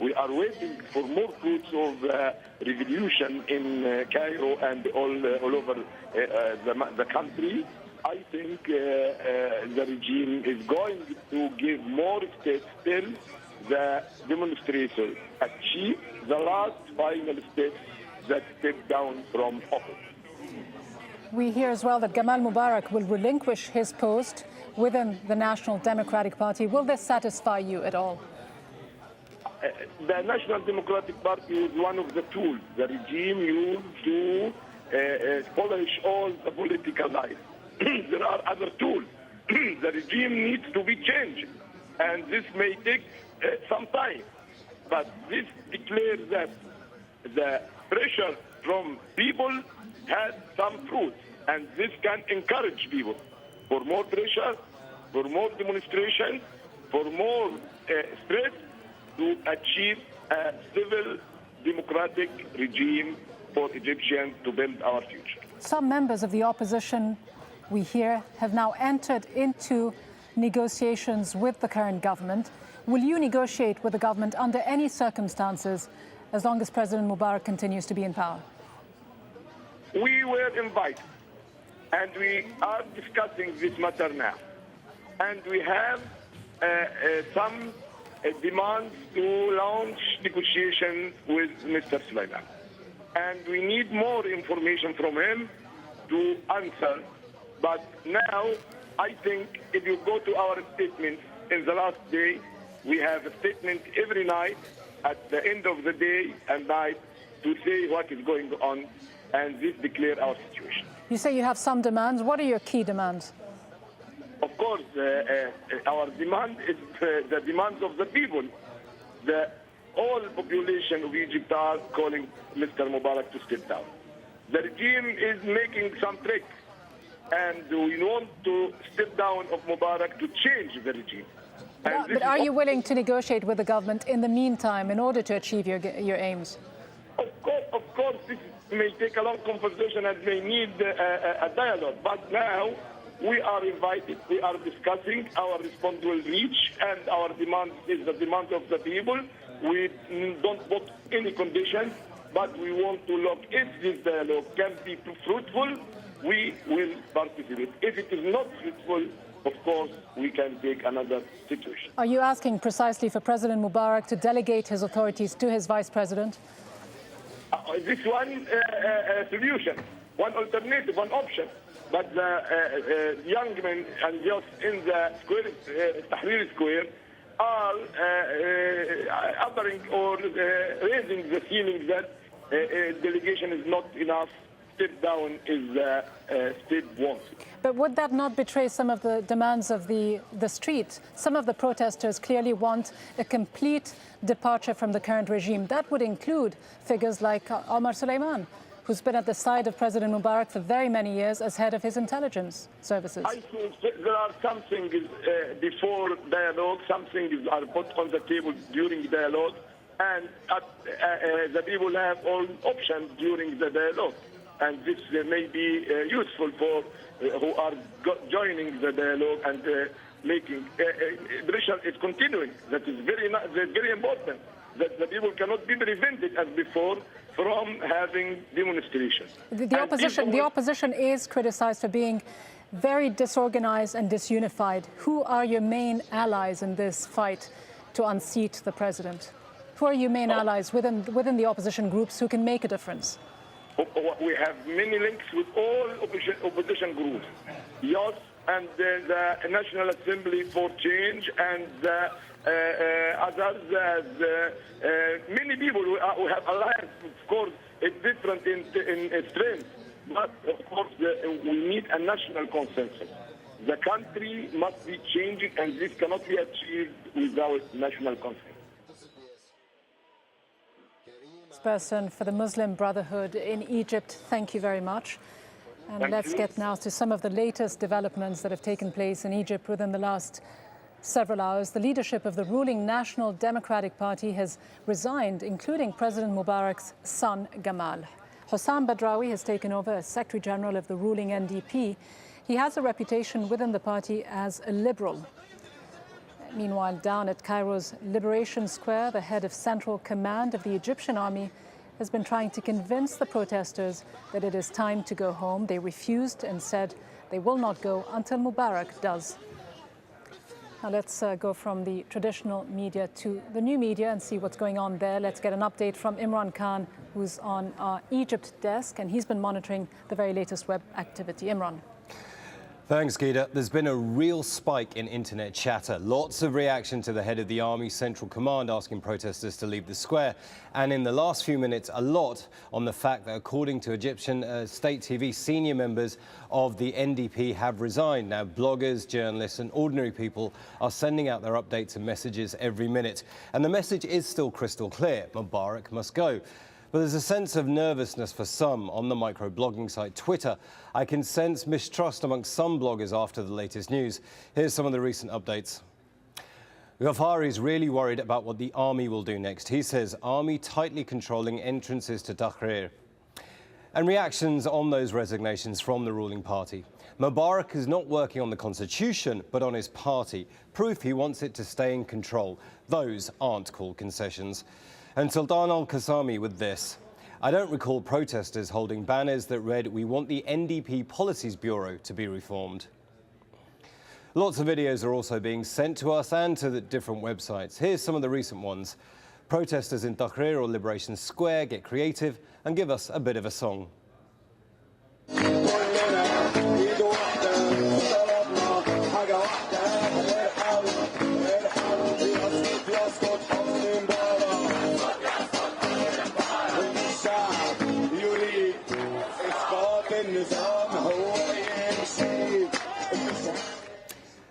We are waiting for more fruits of revolution in Cairo and all over the country. I think the regime is going to give more steps till the demonstrators achieve the last final steps that step down from office. We hear as well that Gamal Mubarak will relinquish his post within the National Democratic Party. Will this satisfy you at all? The National Democratic Party is one of the tools the regime used to polish all the political life. There are other tools. The regime needs to be changed, and this may take some time. But this declares that the pressure from people has some fruit, and this can encourage people for more pressure, for more demonstration, for more stress to achieve a civil democratic regime for Egyptians to build our future. Some members of the opposition, we hear, have now entered into negotiations with the current government. Will you negotiate with the government under any circumstances as long as President Mubarak continues to be in power? We were invited, and we are discussing this matter now. And we have some demands to launch negotiations with Mr. Sulaiman. And we need more information from him to answer. But now, I think if you go to our statements in the last day, we have a statement every night at the end of the day and night to say what is going on, and this declare our situation. You say you have some demands. What are your key demands? Of course, our demand is the demands of the people. The whole population of Egypt are calling Mr. Mubarak to step down. The regime is making some tricks, and we want to step down of Mubarak to change the regime. But are you willing to negotiate with the government in the meantime in order to achieve your aims? Of course, this may take a long conversation and may need a dialogue. But now we are invited, we are discussing, our response will reach, and our demand is the demand of the people. We don't put any conditions, but we want to look if this dialogue can be fruitful, we will participate. If it is not fruitful, of course, we can take another situation. Are you asking precisely for President Mubarak to delegate his authorities to his vice president? This one solution, one alternative, one option. But the young men and just in the square, Tahrir Square, are uttering or raising the feeling that delegation is not enough. Step down is step wanted. But would that not betray some of the demands of the street? Some of the protesters clearly want a complete departure from the current regime. That would include figures like Omar Suleiman, who's been at the side of President Mubarak for very many years as head of his intelligence services. I think there are some things before dialogue, some things are put on the table during dialogue, and the people have all options during the dialogue. And this may be useful for who are joining the dialogue and making pressure is continuing. That is very important. That the people cannot be prevented as before from having demonstrations. The opposition is criticized for being very disorganized and disunified. Who are your main allies in this fight to unseat the president? Who are your main allies within the opposition groups who can make a difference? We have many links with all opposition groups. YOS and the National Assembly for Change and others. Many people who have alliance, of course, it's different in strength. But, of course, we need a national consensus. The country must be changing, and this cannot be achieved without national consensus. Person for the Muslim Brotherhood in Egypt, thank you very much. And let's get now to some of the latest developments that have taken place in Egypt within the last several hours. The leadership of the ruling National Democratic Party has resigned, including President Mubarak's son, Gamal. Hossam Badrawi has taken over as Secretary General of the ruling NDP. He has a reputation within the party as a liberal. Meanwhile, down at Cairo's Liberation Square, the head of Central Command of the Egyptian army has been trying to convince the protesters that it is time to go home. They refused and said they will not go until Mubarak does. Now let's go from the traditional media to the new media and see what's going on there. Let's get an update from Imran Khan, who's on our Egypt desk, and he's been monitoring the very latest web activity. Imran. Thanks, Gita. There's been a real spike in internet chatter. Lots of reaction to the head of the Army Central Command asking protesters to leave the square. And in the last few minutes, a lot on the fact that, according to Egyptian state TV, senior members of the NDP have resigned. Now, bloggers, journalists and ordinary people are sending out their updates and messages every minute. And the message is still crystal clear. Mubarak must go. But there's a sense of nervousness for some on the micro-blogging site Twitter. I can sense mistrust amongst some bloggers after the latest news. Here's some of the recent updates. Ghaffari is really worried about what the army will do next. He says army tightly controlling entrances to Tahrir. And reactions on those resignations from the ruling party. Mubarak is not working on the constitution, but on his party. Proof he wants it to stay in control. Those aren't called concessions. And Sultan al-Qasami with this. I don't recall protesters holding banners that read, "We want the NDP Policies Bureau to be reformed." Lots of videos are also being sent to us and to the different websites. Here's some of the recent ones. Protesters in Tahrir or Liberation Square get creative and give us a bit of a song.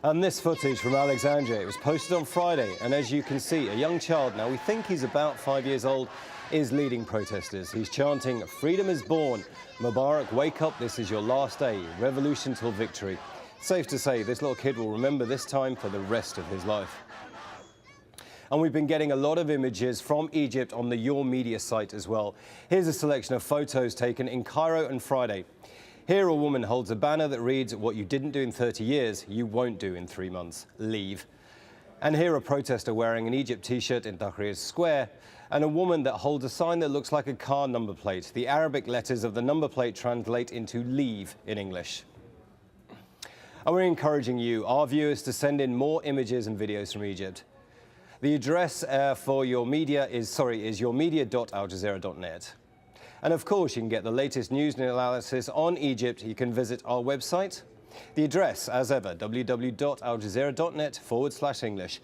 And this footage from Alexandria, it was posted on Friday, and as you can see, a young child, now we think he's about 5 years old, is leading protesters. He's chanting, "Freedom is born. Mubarak, wake up, this is your last day. Revolution till victory." Safe to say, this little kid will remember this time for the rest of his life. And we've been getting a lot of images from Egypt on the Your Media site as well. Here's a selection of photos taken in Cairo on Friday. Here a woman holds a banner that reads, "What you didn't do in 30 years, you won't do in 3 months. Leave." And here a protester wearing an Egypt t-shirt in Tahrir Square, and a woman that holds a sign that looks like a car number plate. The Arabic letters of the number plate translate into leave in English. And we're encouraging you, our viewers, to send in more images and videos from Egypt. The address for Your Media is yourmedia.aljazeera.net. And of course, you can get the latest news and analysis on Egypt. You can visit our website. The address, as ever, www.aljazeera.net/English.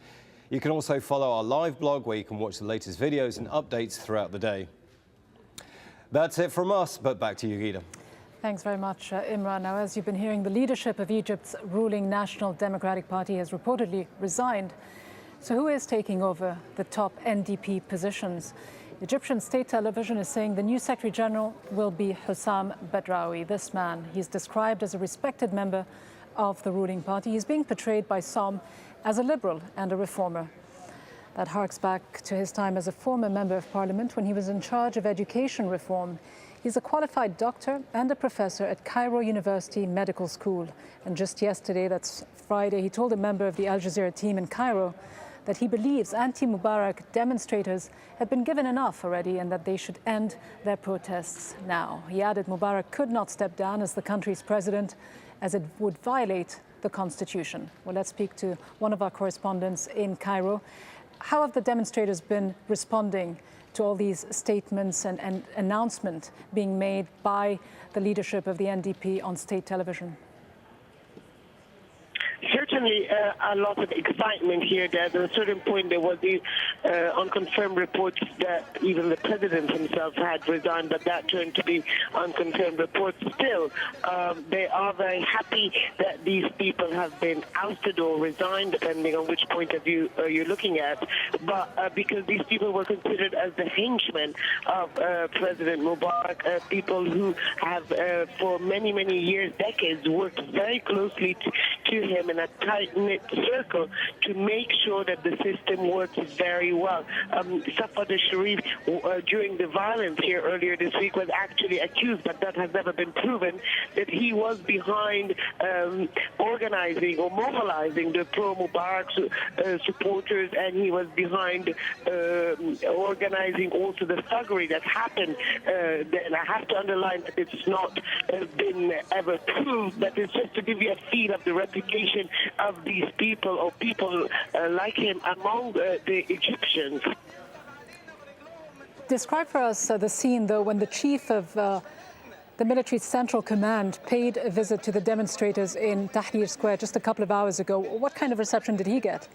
You can also follow our live blog where you can watch the latest videos and updates throughout the day. That's it from us, but back to you, Gita. Thanks very much, Imran. Now, as you've been hearing, the leadership of Egypt's ruling National Democratic Party has reportedly resigned. So who is taking over the top NDP positions? Egyptian state television is saying the new Secretary General will be Hussam Badrawi. This man, he's described as a respected member of the ruling party. He's being portrayed by some as a liberal and a reformer. That harks back to his time as a former member of parliament when he was in charge of education reform. He's a qualified doctor and a professor at Cairo University Medical School. And just yesterday, that's Friday, he told a member of the Al Jazeera team in Cairo that he believes anti-Mubarak demonstrators have been given enough already and that they should end their protests now. He added Mubarak could not step down as the country's president as it would violate the constitution. Well, let's speak to one of our correspondents in Cairo. How have the demonstrators been responding to all these statements and announcements being made by the leadership of the NDP on state television? Certainly a lot of excitement here. At a certain point, there was the unconfirmed reports that even the president himself had resigned, but that turned to be unconfirmed reports. Still, they are very happy that these people have been ousted or resigned, depending on which point of view you're looking at. But because these people were considered as the henchmen of President Mubarak, people who have for many, many years, decades, worked very closely to him and at tight-knit circle to make sure that the system works very well. Safad al-Sharif, during the violence here earlier this week, was actually accused, but that has never been proven, that he was behind organizing or mobilizing the pro-Mubarak supporters, and he was behind organizing also the thuggery that happened. And I have to underline that it's not been ever proved, but it's just to give you a feel of the reputation of these people, or people like him, among the Egyptians. Describe for us the scene, though, when the chief of the military central command paid a visit to the demonstrators in Tahrir Square just a couple of hours ago. What kind of reception did he get?